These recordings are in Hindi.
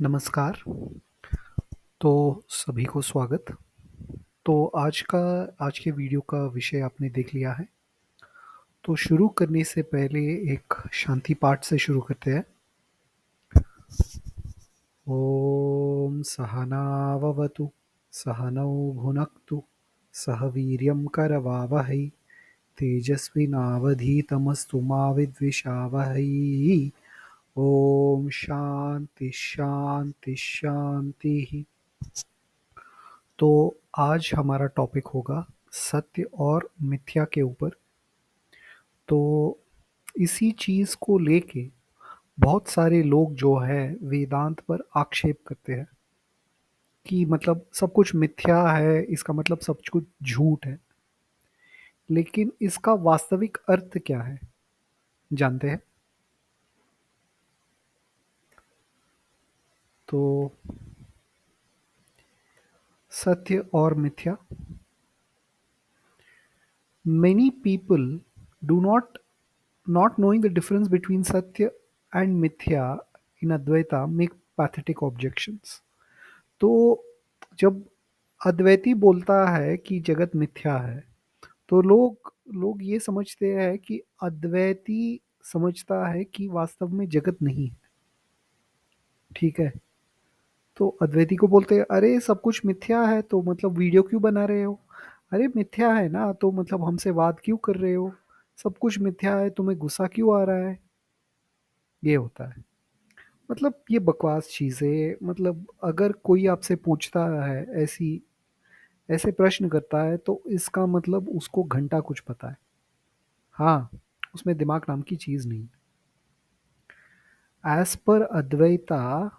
नमस्कार। तो सभी को स्वागत। तो आज के वीडियो का विषय आपने देख लिया है। तो शुरू करने से पहले एक शांति पाठ से शुरू करते हैं। ओम सहनाववतु सहनौ भुनक्तु सह वीर्यं करवावहै तेजस्विनावधीतमस्तु मा विद्विषावहै। ओम शांति शांति शांति। तो आज हमारा टॉपिक होगा सत्य और मिथ्या के ऊपर। तो इसी चीज़ को लेके बहुत सारे लोग जो है वेदांत पर आक्षेप करते हैं कि मतलब सब कुछ मिथ्या है, इसका मतलब सब कुछ झूठ है। लेकिन इसका वास्तविक अर्थ क्या है जानते हैं? तो सत्य और मिथ्या, many people do not knowing the difference between satya and mithya in advaita make pathetic objections। तो जब अद्वैती बोलता है कि जगत मिथ्या है, तो लोग लोग ये समझते हैं कि अद्वैती समझता है कि वास्तव में जगत नहीं है। ठीक है। तो अद्वैती को बोलते हैं अरे सब कुछ मिथ्या है तो मतलब वीडियो क्यों बना रहे हो? अरे मिथ्या है ना तो मतलब हमसे वाद क्यों कर रहे हो? सब कुछ मिथ्या है, तुम्हें गुस्सा क्यों आ रहा है? ये होता है। मतलब ये बकवास चीज़ है। मतलब अगर कोई आपसे पूछता है ऐसे प्रश्न करता है तो इसका मतलब उसको घंटा कुछ पता है। हाँ, उसमें दिमाग नाम की चीज़ नहीं। As per Advaita,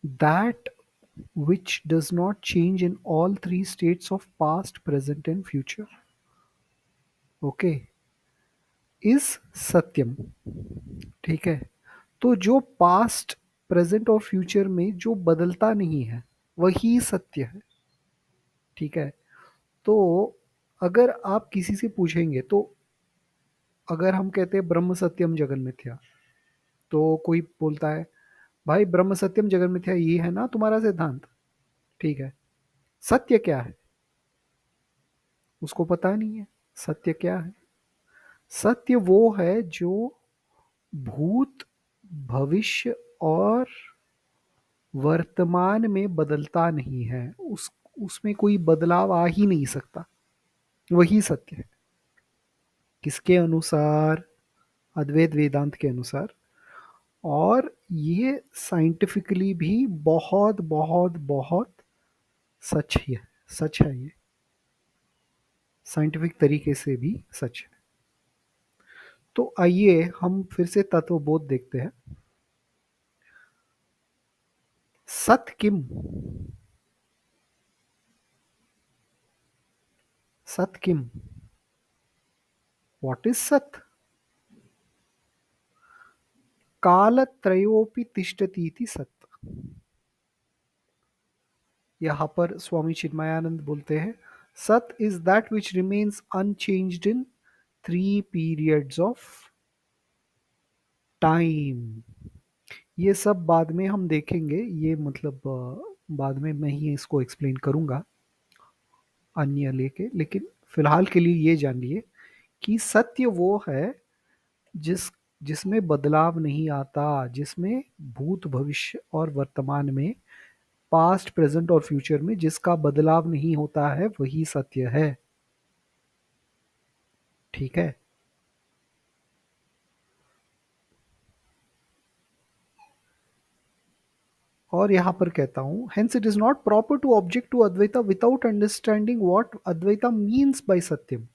that which does not change in all three states of past, present and future, okay, is सत्यम। ठीक है। तो जो पास्ट, प्रेजेंट और फ्यूचर में जो बदलता नहीं है वही सत्य है। ठीक है। तो अगर आप किसी से पूछेंगे तो अगर हम कहते हैं ब्रह्म सत्यम जगन मिथ्या, तो कोई बोलता है भाई ब्रह्म सत्यम जगन मिथ्या ये है ना तुम्हारा सिद्धांत। ठीक है। सत्य क्या है उसको पता नहीं है। सत्य क्या है? सत्य वो है जो भूत, भविष्य और वर्तमान में बदलता नहीं है। उसमें कोई बदलाव आ ही नहीं सकता। वही सत्य है। किसके अनुसार? अद्वैत वेदांत के अनुसार। और ये साइंटिफिकली भी बहुत बहुत बहुत सच है। सच है ये। साइंटिफिक तरीके से भी सच है। तो आइए हम फिर से तत्वबोध देखते हैं। सत किम? सत किम? व्हाट इज सत? कालत्रयोपि तिष्ठति इति सत। यहाँ पर स्वामी चिन्मयानंद बोलते हैं सत is that which remains unchanged in three periods of time. ये सब बाद में हम देखेंगे। ये मतलब बाद में मैं ही इसको एक्सप्लेन करूंगा अन्य लेके। लेकिन फिलहाल के लिए ये जानिए कि सत्य वो है जिसमें बदलाव नहीं आता, जिसमें भूत, भविष्य और वर्तमान में, पास्ट, प्रेजेंट और फ्यूचर में जिसका बदलाव नहीं होता है वही सत्य है। ठीक है। और यहां पर कहता हूं hence it is not proper to object to Advaita without understanding what Advaita means by Satyam.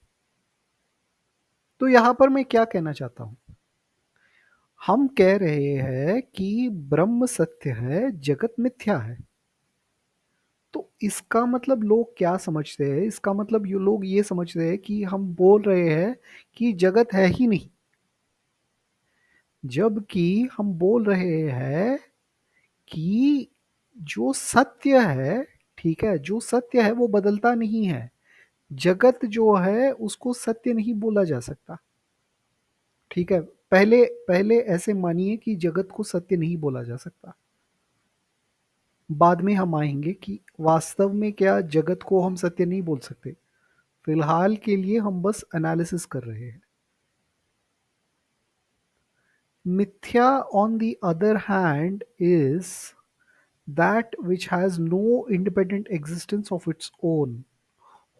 तो यहां पर मैं क्या कहना चाहता हूं? हम कह रहे हैं कि ब्रह्म सत्य है, जगत मिथ्या है। तो इसका मतलब लोग क्या समझते हैं? इसका मतलब ये लोग ये समझते हैं कि हम बोल रहे हैं कि जगत है ही नहीं, जबकि हम बोल रहे हैं कि जो सत्य है, ठीक है, जो सत्य है वो बदलता नहीं है। जगत जो है उसको सत्य नहीं बोला जा सकता। ठीक है। पहले पहले ऐसे मानिए कि जगत को सत्य नहीं बोला जा सकता। बाद में हम आएंगे कि वास्तव में क्या जगत को हम सत्य नहीं बोल सकते। फिलहाल के लिए हम बस एनालिसिस कर रहे हैं। मिथ्या on the other hand is that which has no independent existence of its own,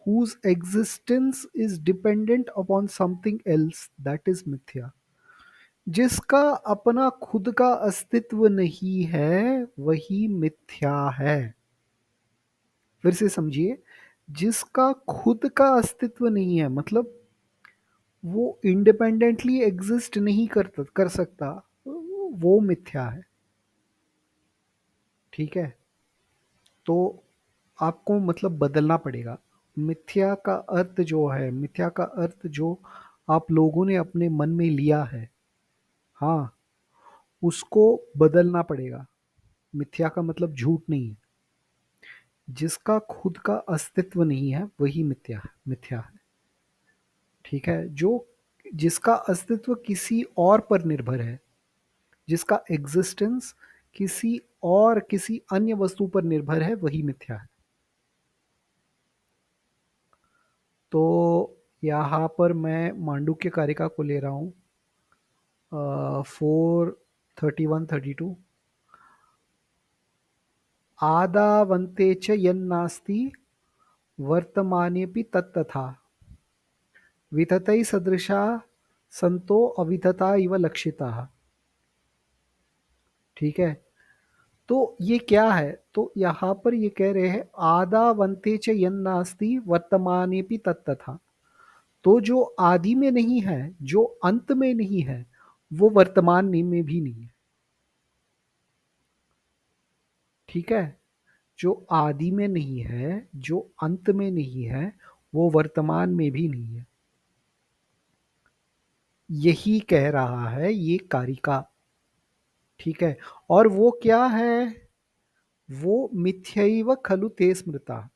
whose existence is dependent upon something else, that is mithya। जिसका अपना खुद का अस्तित्व नहीं है वही मिथ्या है। फिर से समझिए, जिसका खुद का अस्तित्व नहीं है मतलब वो इंडिपेंडेंटली एग्जिस्ट नहीं कर सकता, वो मिथ्या है। ठीक है, तो आपको मतलब बदलना पड़ेगा। मिथ्या का अर्थ जो है, मिथ्या का अर्थ जो आप लोगों ने अपने मन में लिया है, हाँ, उसको बदलना पड़ेगा। मिथ्या का मतलब झूठ नहीं है। जिसका खुद का अस्तित्व नहीं है वही मिथ्या है। ठीक है, जो जिसका अस्तित्व किसी और पर निर्भर है, जिसका एग्जिस्टेंस किसी अन्य वस्तु पर निर्भर है, वही मिथ्या है। तो यहाँ पर मैं मांडुक्य कारिका को ले रहा हूँ, 4:31-32। आदावन्ते च यन्नास्ति वर्तमानेऽपि तत्तथा विततैः सदृशा संतो अवितता इव लक्षिताः। ठीक है, तो ये क्या है? तो यहाँ पर ये कह रहे हैं आदावन्ते च यन्नास्ति वर्तमानेऽपि तत्तथा। तो जो आदि में नहीं है, जो अंत में नहीं है, वो वर्तमान में भी नहीं है। ठीक है, जो आदि में नहीं है, जो अंत में नहीं है, वो वर्तमान में भी नहीं है। यही कह रहा है ये कारिका। ठीक है, और वो क्या है? वो मिथ्यैव खलु ते स्मृता।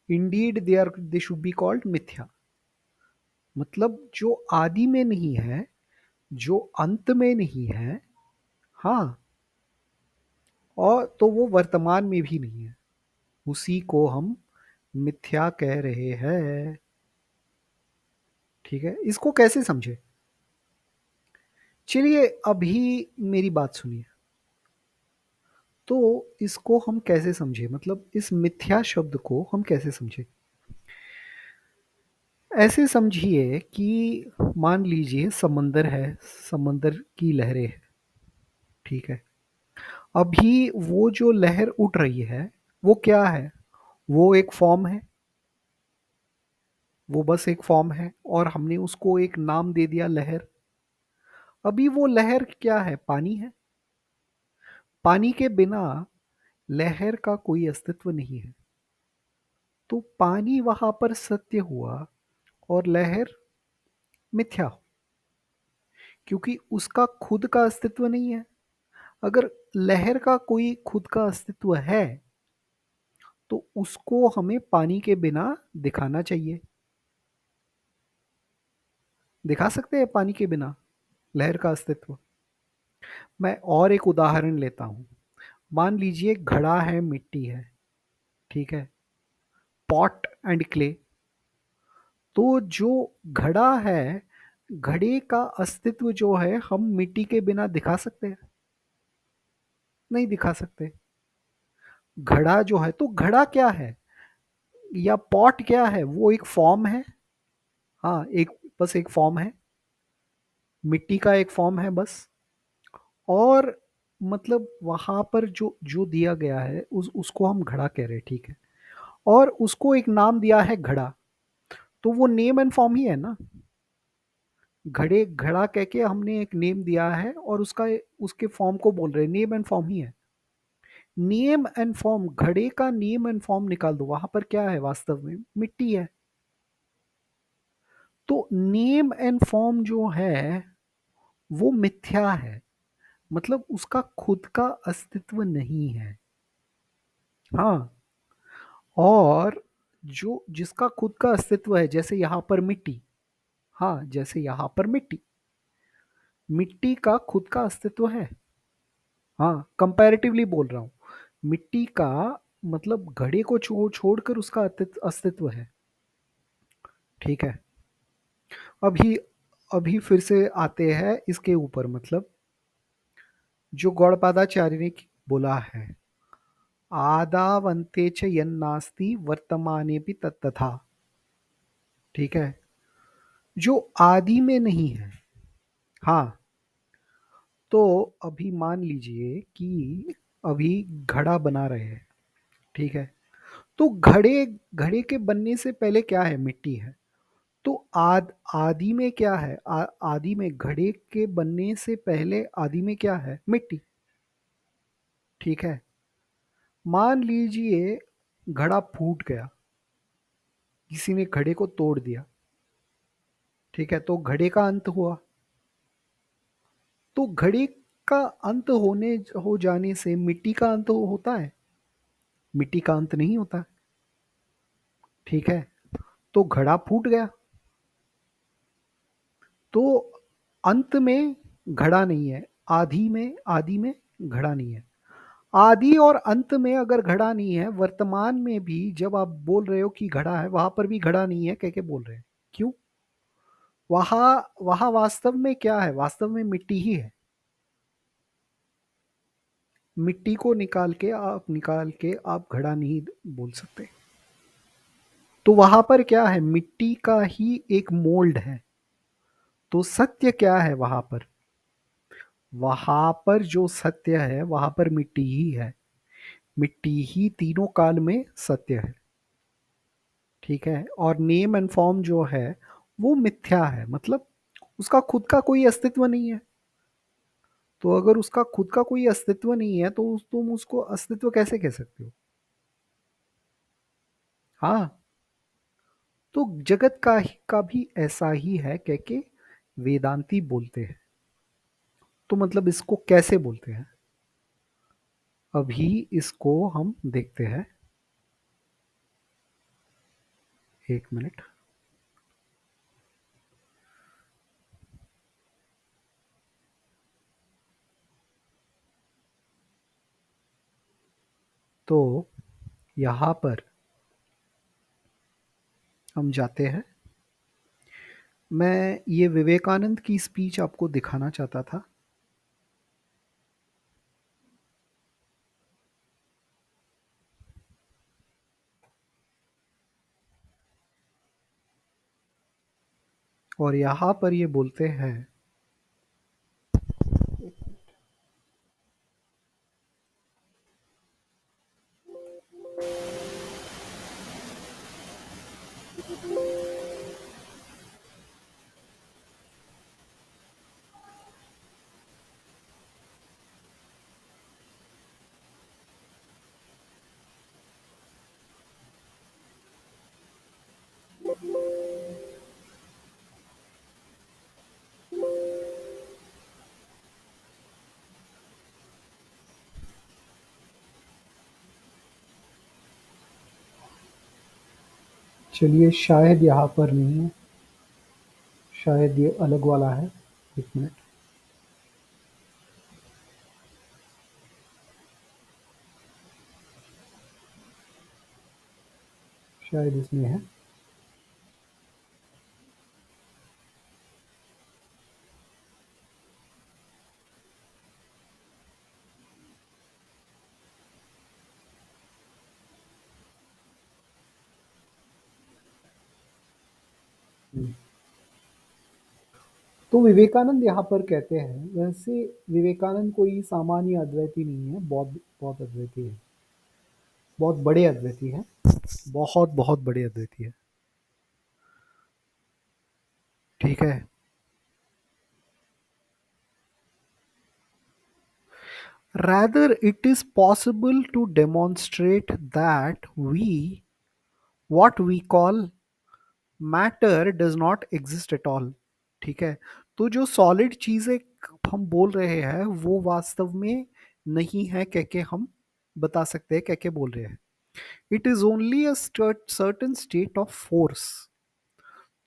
Indeed they should be called मिथ्या। मतलब जो आदि में नहीं है, जो अंत में नहीं है, हाँ, और तो वो वर्तमान में भी नहीं है। उसी को हम मिथ्या कह रहे हैं। ठीक है, इसको कैसे समझे? चलिए अभी मेरी बात सुनिए। तो इसको हम कैसे समझे, मतलब इस मिथ्या शब्द को हम कैसे समझे? ऐसे समझिए कि मान लीजिए समंदर है, समंदर की लहरें हैं। ठीक है, अभी वो जो लहर उठ रही है, वो क्या है? वो एक फॉर्म है, वो बस एक फॉर्म है, और हमने उसको एक नाम दे दिया लहर। अभी वो लहर क्या है? पानी है। पानी के बिना लहर का कोई अस्तित्व नहीं है। तो पानी वहां पर सत्य हुआ और लहर मिथ्या, क्योंकि उसका खुद का अस्तित्व नहीं है। अगर लहर का कोई खुद का अस्तित्व है तो उसको हमें पानी के बिना दिखाना चाहिए। दिखा सकते हैं पानी के बिना लहर का अस्तित्व? मैं और एक उदाहरण लेता हूं। मान लीजिए घड़ा है, मिट्टी है। ठीक है, पॉट एंड क्ले। तो जो घड़ा है, घड़े का अस्तित्व जो है हम मिट्टी के बिना दिखा सकते हैं? नहीं दिखा सकते। घड़ा जो है, तो घड़ा क्या है या पॉट क्या है? वो एक फॉर्म है। हाँ, एक, बस एक फॉर्म है, मिट्टी का एक फॉर्म है बस। और मतलब वहां पर जो जो दिया गया है उसको हम घड़ा कह रहे हैं। ठीक है, और उसको एक नाम दिया है घड़ा। तो वो नेम एंड फॉर्म ही है ना। घड़ा कह के हमने एक नेम दिया है और उसका उसके फॉर्म को बोल रहे हैं, नेम एंड फॉर्म ही है। नेम एंड फॉर्म, घड़े का नेम एंड फॉर्म निकाल दो, वहां पर क्या है? वास्तव में मिट्टी है। तो नेम एंड फॉर्म जो है वो मिथ्या है, मतलब उसका खुद का अस्तित्व नहीं है। हाँ, और जो जिसका खुद का अस्तित्व है, जैसे यहां पर मिट्टी। हाँ, जैसे यहां पर मिट्टी, मिट्टी का खुद का अस्तित्व है। हाँ, कंपैरेटिवली बोल रहा हूं। मिट्टी का मतलब घड़े को छोड़कर उसका अस्तित्व है। ठीक है। अभी अभी फिर से आते हैं इसके ऊपर, मतलब जो गौड़पादाचार्य ने बोला है, आदावन्ते च यन्नास्ति वर्तमाने भी तत्तथा। ठीक है। जो आदि में नहीं है। हाँ। तो अभी मान लीजिए कि अभी घड़ा बना रहे हैं। ठीक है। तो घड़े घड़े के बनने से पहले क्या है? मिट्टी है। तो आदि में क्या है? आदि में घड़े के बनने से पहले आदि में क्या है? मिट्टी। ठीक है। मान लीजिए घड़ा फूट गया, किसी ने घड़े को तोड़ दिया। ठीक है, तो घड़े का अंत हुआ। तो घड़े का अंत होने हो जाने से मिट्टी का अंत होता है? मिट्टी का अंत नहीं होता। ठीक है। तो घड़ा फूट गया, तो अंत में घड़ा नहीं है, आदि में घड़ा नहीं है। आदि और अंत में अगर घड़ा नहीं है, वर्तमान में भी जब आप बोल रहे हो कि घड़ा है, वहां पर भी घड़ा नहीं है कह के बोल रहे हैं। क्यों? वहां वहां वास्तव में क्या है? वास्तव में मिट्टी ही है। मिट्टी को निकाल के आप घड़ा नहीं बोल सकते। तो वहां पर क्या है? मिट्टी का ही एक मोल्ड है। तो सत्य क्या है वहां पर? वहां पर जो सत्य है वहां पर मिट्टी ही है। मिट्टी ही तीनों काल में सत्य है। ठीक है। और नेम एंड फॉर्म जो है वो मिथ्या है, मतलब उसका खुद का कोई अस्तित्व नहीं है। तो अगर उसका खुद का कोई अस्तित्व नहीं है तो तुम उसको अस्तित्व कैसे कह सकते हो? हाँ। तो जगत का भी ऐसा ही है कह के वेदांती बोलते हैं। तो मतलब इसको कैसे बोलते हैं? अभी इसको हम देखते हैं। एक मिनट। तो यहाँ पर हम जाते हैं। मैं ये विवेकानंद की स्पीच आपको दिखाना चाहता था। और यहाँ पर ये बोलते हैं। चलिए, शायद यहाँ पर नहीं है, शायद ये अलग वाला है। एक मिनट। शायद इसमें है। हम्म। तो विवेकानंद यहाँ पर कहते हैं, वैसे विवेकानंद कोई सामान्य अद्वैती नहीं है, बहुत बहुत अद्वैती है। बहुत बड़े अद्वैती है। बहुत बहुत बड़े अद्वैती है। ठीक है। Rather, it is possible to demonstrate that what we call matter does not exist at all। ठीक है। तो जो सॉलिड चीजें हम बोल रहे हैं वो वास्तव में नहीं है कह के हम बता सकते हैं, कह के बोल रहे हैं। It is only a certain state of force.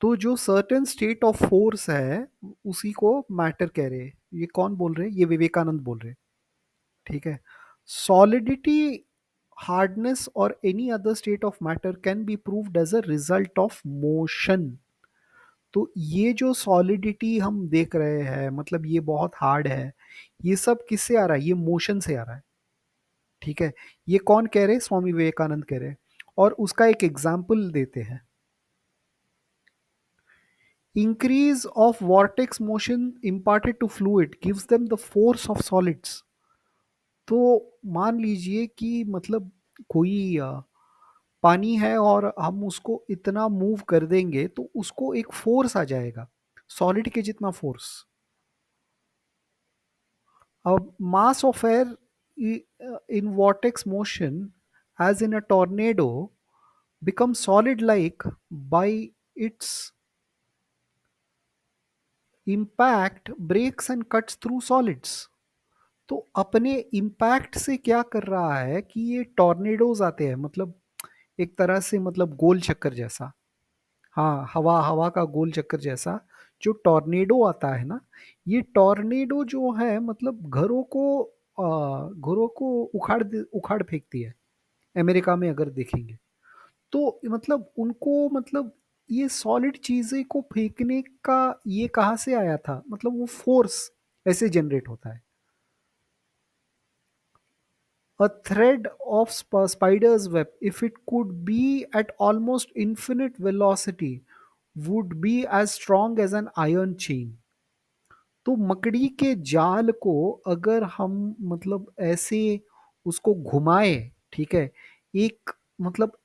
तो जो सर्टेन स्टेट ऑफ फोर्स है उसी को मैटर कह रहे हैं। ये कौन बोल रहे हैं? ये विवेकानंद बोल रहे हैं। ठीक है। Solidity, hardness, or any other state of matter can be proved as a result of motion. तो ये जो सॉलिडिटी हम देख रहे हैं, मतलब ये बहुत हार्ड है, ये सब किससे आ रहा है? ये मोशन से आ रहा है। ठीक है, ये कौन कह रहे हैं? स्वामी विवेकानंद कह रहे हैं। और उसका एक एग्जाम्पल देते हैं। Increase of vortex motion imparted to fluid gives them the force of solids। तो मान लीजिए कि मतलब कोई पानी है और हम उसको इतना मूव कर देंगे तो उसको एक फोर्स आ जाएगा, सॉलिड के जितना फोर्स। अब mass of air in vortex motion, as in a tornado, becomes solid like by its impact breaks and cuts through solids। तो अपने इम्पैक्ट से क्या कर रहा है कि ये टॉर्नेडोज आते हैं, मतलब एक तरह से मतलब गोल चक्कर जैसा। हाँ, हवा हवा का गोल चक्कर जैसा जो टॉर्नेडो आता है ना, ये टॉर्नेडो जो है मतलब घरों को उखाड़ फेंकती है। अमेरिका में अगर देखेंगे तो मतलब उनको मतलब ये सॉलिड चीजें को फेंकने का ये कहाँ से आया था, मतलब वो फोर्स ऐसे जनरेट होता है। A thread of spider's web, if it could be at almost infinite velocity, would be as strong as an iron chain। तो मकड़ी के जाल को अगर हम मतलब ऐसे उसको घुमाए, ठीक है, एक मतलब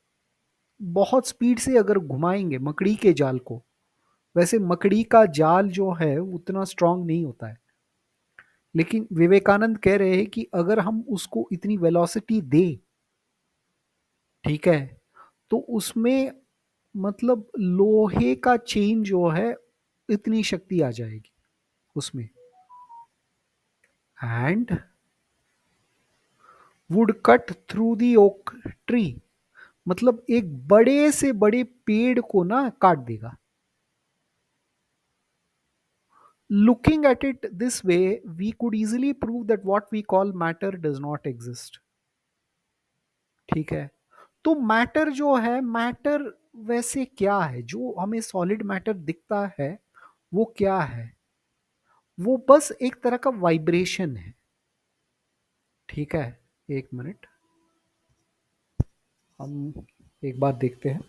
बहुत स्पीड से अगर घुमाएंगे मकड़ी के जाल को, वैसे मकड़ी का जाल जो है उतना स्ट्रांग नहीं होता है। लेकिन विवेकानंद कह रहे हैं कि अगर हम उसको इतनी वेलोसिटी दें, ठीक है, तो उसमें मतलब लोहे का चेन जो है इतनी शक्ति आ जाएगी उसमें। And would cut through the oak tree, मतलब एक बड़े से बड़े पेड़ को ना काट देगा। Looking at it this way we could easily prove that what we call matter does not exist. ठीक है, तो मैटर जो है, मैटर वैसे क्या है? जो हमें सॉलिड मैटर दिखता है वो क्या है? वो बस एक तरह का वाइब्रेशन है। ठीक है, एक मिनट, हम एक बात देखते हैं।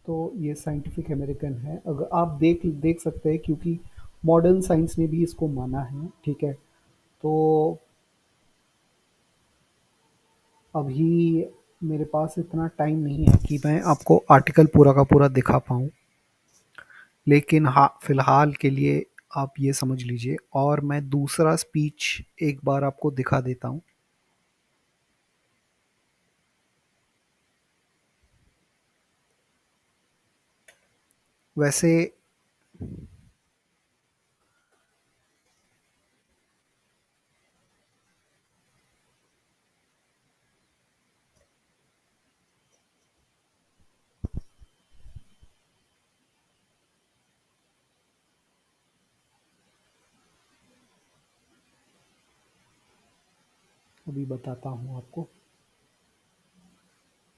तो ये साइंटिफिक अमेरिकन है, अगर आप देख देख सकते हैं, क्योंकि मॉडर्न साइंस ने भी इसको माना है। ठीक है, तो अभी मेरे पास इतना टाइम नहीं है कि मैं आपको आर्टिकल पूरा का पूरा दिखा पाऊँ, लेकिन हाँ फिलहाल के लिए आप ये समझ लीजिए, और मैं दूसरा स्पीच एक बार आपको दिखा देता हूँ। वैसे अभी बताता हूँ आपको,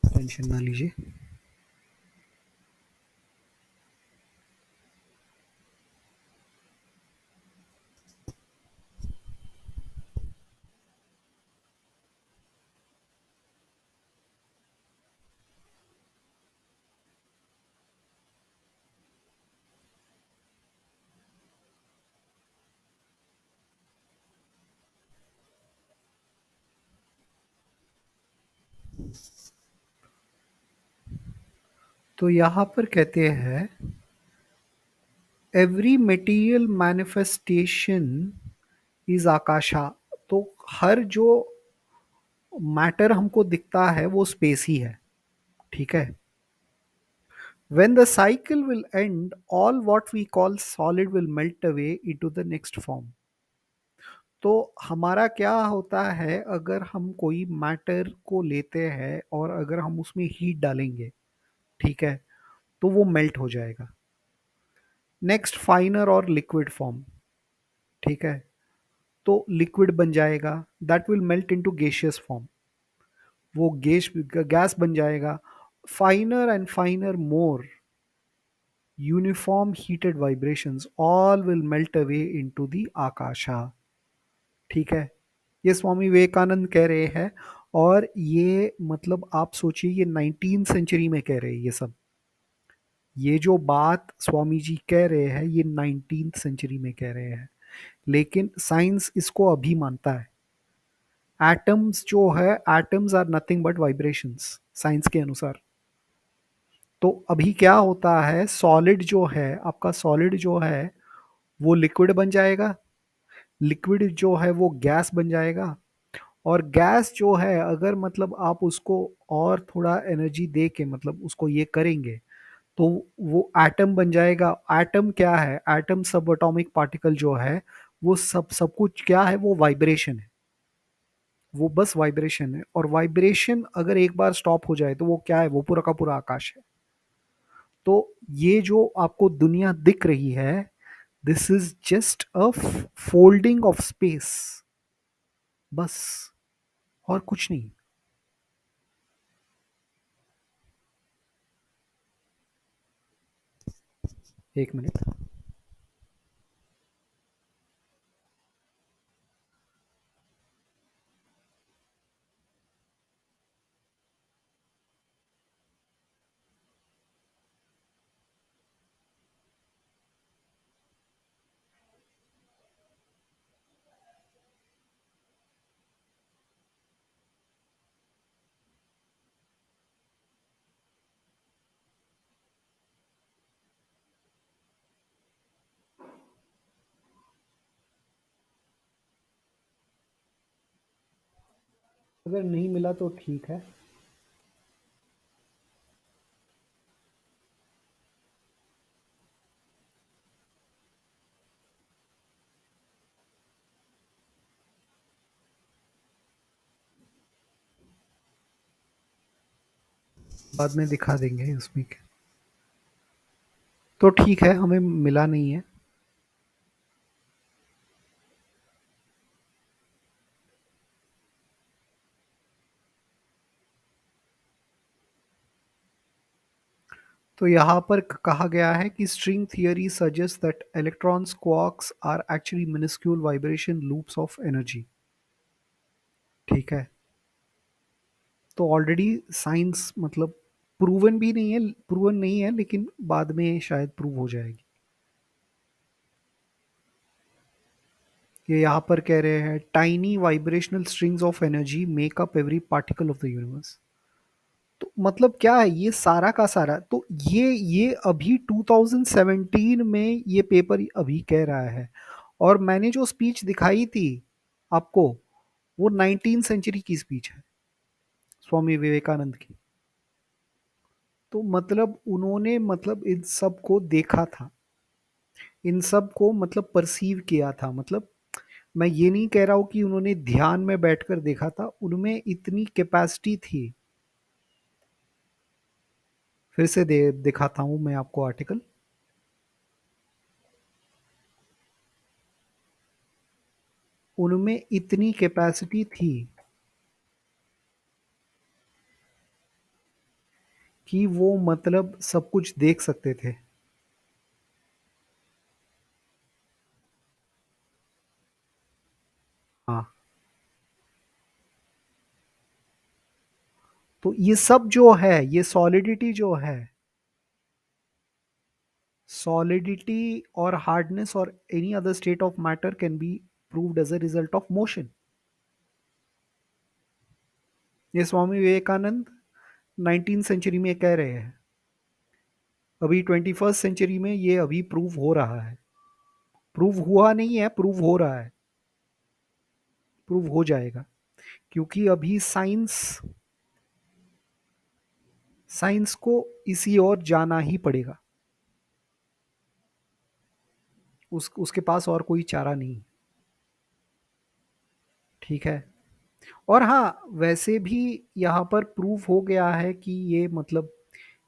टेंशन ना लीजिए। तो यहाँ पर कहते हैं एवरी मटेरियल मैनिफेस्टेशन इज आकाशा। तो हर जो मैटर हमको दिखता है वो स्पेस ही है, ठीक है। When the cycle will end, all what we call solid will melt away into the next form. तो हमारा क्या होता है, अगर हम कोई मैटर को लेते हैं और अगर हम उसमें हीट डालेंगे, ठीक है, तो वो मेल्ट हो जाएगा। नेक्स्ट फाइनर और लिक्विड फॉर्म, ठीक है, तो लिक्विड बन जाएगा, that will melt into gaseous form, वो गैस बन जाएगा। Finer and finer more uniform heated vibrations all will melt away into the akasha, ठीक है। ये स्वामी विवेकानंद कह रहे हैं। और ये मतलब आप सोचिए ये 19 सेंचुरी में कह रहे हैं ये सब। ये जो बात स्वामी जी कह रहे हैं ये 19th सेंचुरी में कह रहे हैं, लेकिन साइंस इसको अभी मानता है। एटम्स जो है, atoms are nothing but vibrations science के अनुसार। तो अभी क्या होता है, सॉलिड जो है आपका, सॉलिड जो है वो लिक्विड बन जाएगा, लिक्विड जो है वो गैस बन जाएगा, और गैस जो है अगर मतलब आप उसको और थोड़ा एनर्जी दे के मतलब उसको ये करेंगे तो वो एटम बन जाएगा। एटम क्या है, एटम सब एटॉमिक पार्टिकल जो है वो सब कुछ क्या है, वो वाइब्रेशन है, वो बस वाइब्रेशन है। और वाइब्रेशन अगर एक बार स्टॉप हो जाए तो वो क्या है, वो पूरा का पूरा आकाश है। तो ये जो आपको दुनिया दिख रही है, this is just a folding of space, बस, और कुछ नहीं। एक मिनट। अगर नहीं मिला तो ठीक है। बाद में दिखा देंगे उसमें तो ठीक है, हमें मिला नहीं है। तो यहाँ पर कहा गया है कि string theory suggest that electrons quarks are actually miniscule vibration loops of energy, ठीक है। तो ऑलरेडी साइंस मतलब प्रूवन भी नहीं है, प्रूवन नहीं है, लेकिन बाद में शायद प्रूव हो जाएगी। ये यहाँ पर कह रहे हैं tiny vibrational strings of energy make up every particle of the universe. तो मतलब क्या है ये सारा का सारा, तो ये अभी 2017 में ये पेपर अभी कह रहा है। और मैंने जो स्पीच दिखाई थी आपको, वो 19 सेंचुरी की स्पीच है, स्वामी विवेकानंद की। तो मतलब उन्होंने मतलब इन सब को देखा था, इन सब को मतलब परसीव किया था। मतलब मैं ये नहीं कह रहा हूँ कि उन्होंने ध्यान में बैठकर देखा था, उनमें इतनी कैपेसिटी थी। फिर से दिखाता हूँ मैं आपको आर्टिकल। उनमें इतनी कैपेसिटी थी कि वो मतलब सब कुछ देख सकते थे। हाँ, तो ये सब जो है, ये सॉलिडिटी जो है, सॉलिडिटी और हार्डनेस और any other state of matter can be proved as a result of motion. ये स्वामी विवेकानंद 19 सेंचुरी में कह रहे हैं, अभी 21st सेंचुरी में ये अभी प्रूव हो रहा है। प्रूव हुआ नहीं है, प्रूव हो रहा है, प्रूव हो जाएगा। क्योंकि अभी साइंस साइंस को इसी ओर जाना ही पड़ेगा। उसके पास और कोई चारा नहीं। ठीक है। और हाँ, वैसे भी यहाँ पर प्रूफ हो गया है कि ये मतलब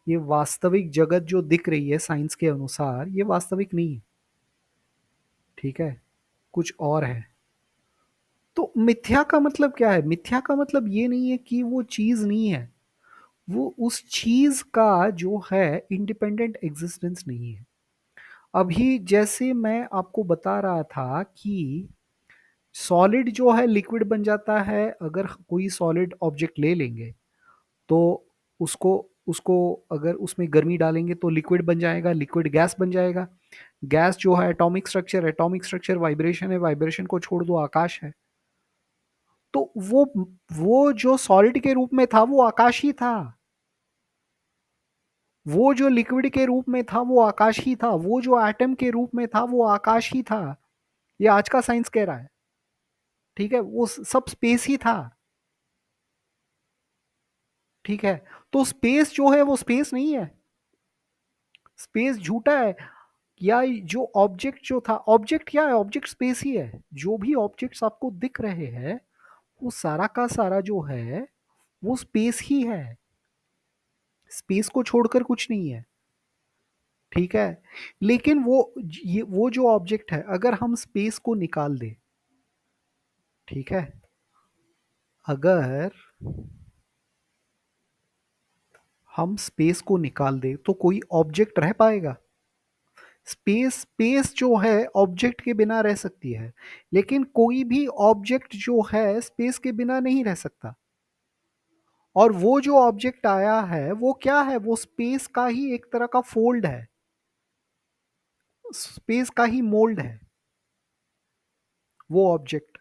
ये वास्तविक जगत जो दिख रही है साइंस के अनुसार, ये वास्तविक नहीं है। ठीक है, कुछ और है। तो मिथ्या का मतलब क्या है? मिथ्या का मतलब ये नहीं है कि वो चीज नहीं है, वो उस चीज का जो है इंडिपेंडेंट एग्जिस्टेंस नहीं है। अभी जैसे मैं आपको बता रहा था कि सॉलिड जो है लिक्विड बन जाता है, अगर कोई सॉलिड ऑब्जेक्ट ले लेंगे तो उसको उसको अगर उसमें गर्मी डालेंगे तो लिक्विड बन जाएगा, लिक्विड गैस बन जाएगा। गैस जो है atomic structure, atomic structure vibration है, वाइब्रेशन को छोड़ दो आकाश है। तो वो जो सॉलिड के रूप में था वो आकाश ही था। वो जो लिक्विड के रूप में था वो आकाश ही था। वो जो एटम के रूप में था वो आकाश ही था। ये आज का साइंस कह रहा है। ठीक है, वो सब स्पेस ही था। ठीक है। तो स्पेस जो है वो स्पेस नहीं है। स्पेस झूठा है। या जो ऑब्जेक्ट जो था, ऑब्जेक्ट क्या है? ऑब्जेक्ट स्पेस ही है। जो भी ऑब्जेक्ट्स आपको दिख रहे हैं वो सारा का सारा जो है वो स्पेस ही है। स्पेस को छोड़कर कुछ नहीं है। ठीक है। लेकिन वो जो ऑब्जेक्ट है, अगर हम स्पेस को निकाल दें, ठीक है, अगर हम स्पेस को निकाल दें तो कोई ऑब्जेक्ट रह पाएगा? स्पेस स्पेस जो है ऑब्जेक्ट के बिना रह सकती है, लेकिन कोई भी ऑब्जेक्ट जो है स्पेस के बिना नहीं रह सकता। और वो जो ऑब्जेक्ट आया है वो क्या है? वो स्पेस का ही एक तरह का फोल्ड है, स्पेस का ही मोल्ड है वो ऑब्जेक्ट।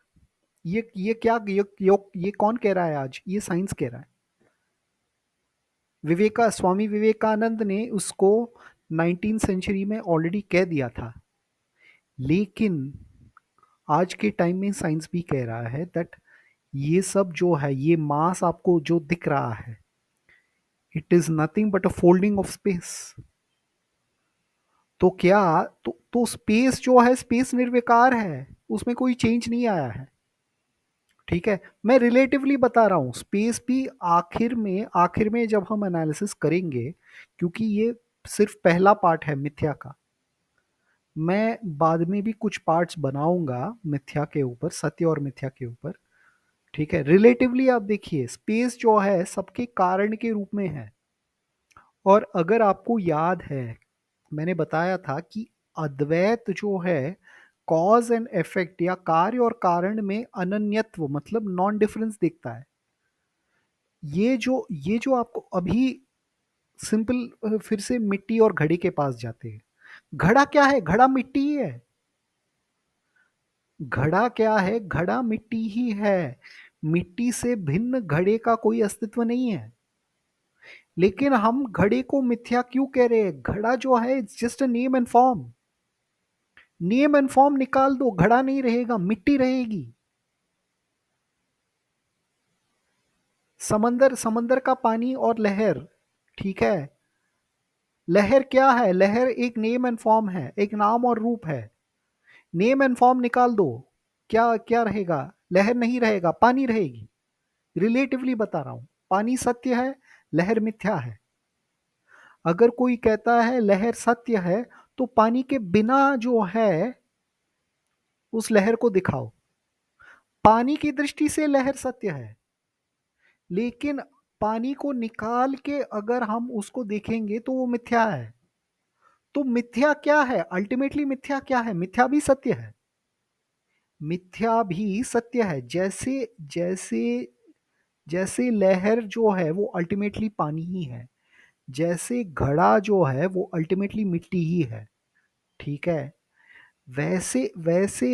ये क्या ये कौन कह रहा है? आज ये साइंस कह रहा है। स्वामी विवेकानंद ने उसको 19 सेंचुरी में ऑलरेडी कह दिया था। लेकिन आज के टाइम में साइंस भी कह रहा है दैट ये सब जो है, ये मास आपको जो दिख रहा है, it is nothing but a folding of space. तो क्या, तो स्पेस जो है स्पेस निर्विकार है, उसमें कोई चेंज नहीं आया है। ठीक है। मैं रिलेटिवली बता रहा हूं, स्पेस भी आखिर में जब हम एनालिसिस करेंगे, क्योंकि ये सिर्फ पहला पार्ट है मिथ्या का। मैं बाद में भी कुछ पार्ट्स बनाऊंगा मिथ्या के ऊपर, सत्य और मिथ्या के ऊपर। ठीक है। रिलेटिवली आप देखिए, स्पेस जो है सबके कारण के रूप में है। और अगर आपको याद है, मैंने बताया था कि अद्वैत जो है कॉज एंड इफेक्ट या कार्य और कारण में अनन्यत्व मतलब नॉन डिफरेंस देखता है। ये जो आपको अभी सिंपल, फिर से मिट्टी और घड़े के पास जाते हैं। घड़ा क्या है? घड़ा मिट्टी ही है। घड़ा क्या है? घड़ा मिट्टी ही है। मिट्टी से भिन्न घड़े का कोई अस्तित्व नहीं है। लेकिन हम घड़े को मिथ्या क्यों कह रहे हैं? घड़ा जो है it's just a name and form. Name and form निकाल दो, घड़ा नहीं रहेगा, मिट्टी रहेगी। समंदर समंदर का पानी और लहर, ठीक है। लहर क्या है? लहर एक नेम एंड फॉर्म है, एक नाम और रूप है। नेम एंड फॉर्म निकाल दो, क्या क्या रहेगा? लहर नहीं रहेगा, पानी रहेगी। रिलेटिवली बता रहा हूं, पानी सत्य है, लहर मिथ्या है। अगर कोई कहता है लहर सत्य है, तो पानी के बिना जो है उस लहर को दिखाओ। पानी की दृष्टि से लहर सत्य है, लेकिन पानी को निकाल के अगर हम उसको देखेंगे तो वो मिथ्या है। तो मिथ्या क्या है? अल्टीमेटली मिथ्या क्या है? मिथ्या भी सत्य है। मिथ्या भी सत्य है। जैसे जैसे जैसे लहर जो है वो अल्टीमेटली पानी ही है, जैसे घड़ा जो है वो अल्टीमेटली मिट्टी ही है। ठीक है। वैसे वैसे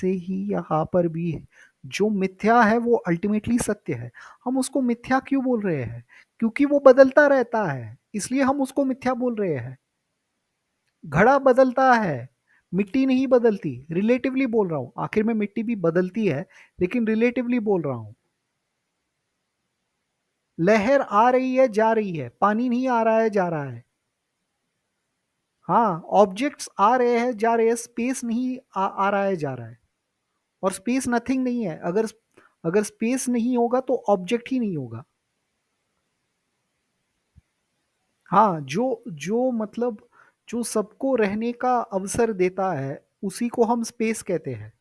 ही यहाँ पर भी जो मिथ्या है वो अल्टीमेटली सत्य है। हम उसको मिथ्या क्यों बोल रहे हैं? क्योंकि वो बदलता रहता है, इसलिए हम उसको मिथ्या बोल रहे हैं। घड़ा बदलता है, मिट्टी नहीं बदलती, रिलेटिवली बोल रहा हूं, आखिर में मिट्टी भी बदलती है, लेकिन रिलेटिवली बोल रहा हूं। लहर आ रही है जा रही है, पानी नहीं आ रहा है जा रहा है। हाँ, ऑब्जेक्ट्स आ रहे हैं जा रहे हैं, स्पेस नहीं आ रहा है जा रहा है। और स्पेस नथिंग नहीं है, अगर अगर स्पेस नहीं होगा तो ऑब्जेक्ट ही नहीं होगा। हाँ, जो जो मतलब जो सबको रहने का अवसर देता है, उसी को हम स्पेस कहते हैं।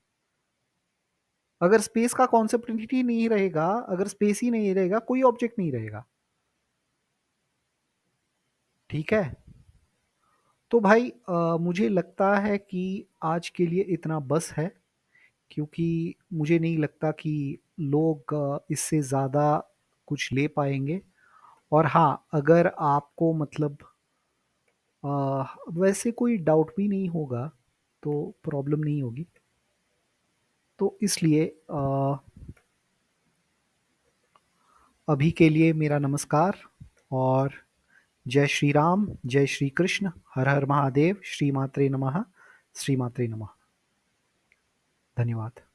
अगर स्पेस का कॉन्सेप्ट ही नहीं रहेगा, अगर स्पेस ही नहीं रहेगा, कोई ऑब्जेक्ट नहीं रहेगा। ठीक है। तो भाई मुझे लगता है कि आज के लिए इतना बस है, क्योंकि मुझे नहीं लगता कि लोग इससे ज़्यादा कुछ ले पाएंगे। और हाँ, अगर आपको मतलब वैसे कोई डाउट भी नहीं होगा तो प्रॉब्लम नहीं होगी। तो इसलिए अभी के लिए मेरा नमस्कार, और जय श्री राम, जय श्री कृष्ण, हर हर महादेव, श्री मात्रे नमः, श्री मात्रे नमः। धन्यवाद।